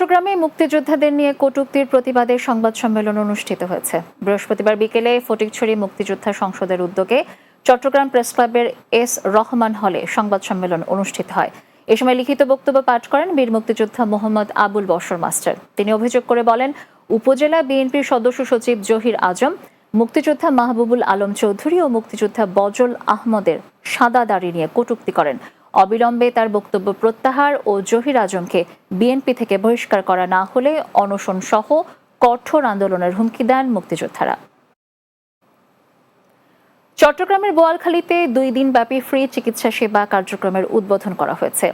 চট্টগ্রামে মুক্তিযোদ্ধাদের নিয়ে কটূক্তির প্রতিবাদে সংবাদ সম্মেলন অনুষ্ঠিত হয়েছে। বৃহস্পতিবার বিকেলে ফটিকছড়ি মুক্তিযোদ্ধা সংসদের উদ্যোগে চট্টগ্রাম প্রেস ক্লাবের এস রহমান হলে সংবাদ সম্মেলন অনুষ্ঠিত হয়। এ সময় লিখিত বক্তব্য পাঠ করেন বীর মুক্তিযোদ্ধা মোহাম্মদ আবুল বশর মাস্টার। তিনি অভিযোগ করে বলেন, উপজেলা বিএনপির সদস্য সচিব জহির আজম, মুক্তিযোদ্ধা মাহবুবুল আলম চৌধুরী ও মুক্তিযোদ্ধা বজল আহমদের সাদা দাড়ি নিয়ে কটূক্তি করেন। অবিলম্বে তার বক্তব্য প্রত্যাহার ও জহির আজমকে বিএনপি থেকে বহিষ্কার করা না হলে অনশন সহ কঠোর আন্দোলনের হুমকি দেন মুক্তিযোদ্ধারা। চট্টগ্রামের বোয়ালখালীতে 2 দিনব্যাপী ফ্রি চিকিৎসা সেবা কার্যক্রমের উদ্বোধন করা হয়েছে।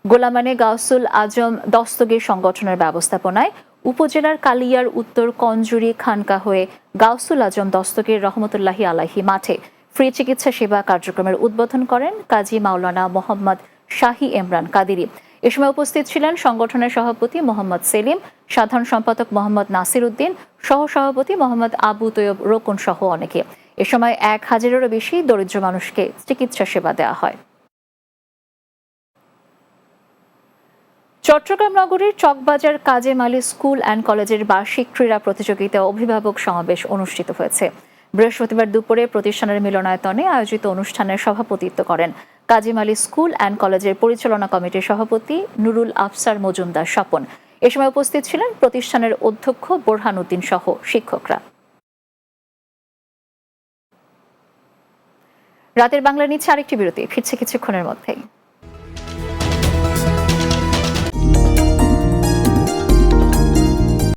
গোলামানে গাউসুল আজম দস্তগীর সংগঠনের ব্যবস্থাপনায় উপজেলার কালিয়ার উত্তর কঞ্জুরি খানকা হয়ে গাউসুল আজম দস্তগীর রহমতুল্লাহি আলাইহি মাঠে ফ্রি চিকিৎসা সেবা কার্যক্রমের উদ্বোধন করেন কাজী মাওলানা মোহাম্মদ শাহী এমরান কাদিরি। এ সময় উপস্থিত ছিলেন সংগঠনের সভাপতি মোহাম্মদ সেলিম, সাধারণ সম্পাদক মোহাম্মদ নাসির উদ্দিন, সহসভাপতি মোহাম্মদ আবু তৈয়ব রোকন সহ অনেকে। এ সময় 1000-এরও বেশি দরিদ্র মানুষকে চিকিৎসা সেবা দেওয়া হয়। চট্টগ্রাম নগরীর চকবাজার কাজেম আলী স্কুল অ্যান্ড কলেজের বার্ষিক ক্রীড়া প্রতিযোগিতা অভিভাবক সমাবেশ অনুষ্ঠিত হয়েছে। বৃহস্পতিবার দুপুরে প্রতিষ্ঠানের মিলনায়তনে আয়োজিত অনুষ্ঠানের সভাপতিত্ব করেন কাজেম আলী স্কুল অ্যান্ড কলেজের পরিচালনা কমিটির সভাপতি নুরুল আফসার মজুমদার স্বপন। এ সময় উপস্থিত ছিলেন প্রতিষ্ঠানের অধ্যক্ষ বোরহান উদ্দিন সহ শিক্ষকরা। রাতের বাংলা নিচ্ছে আরেকটি বিরতি, ফিরছে কিছুক্ষণের মধ্যেই।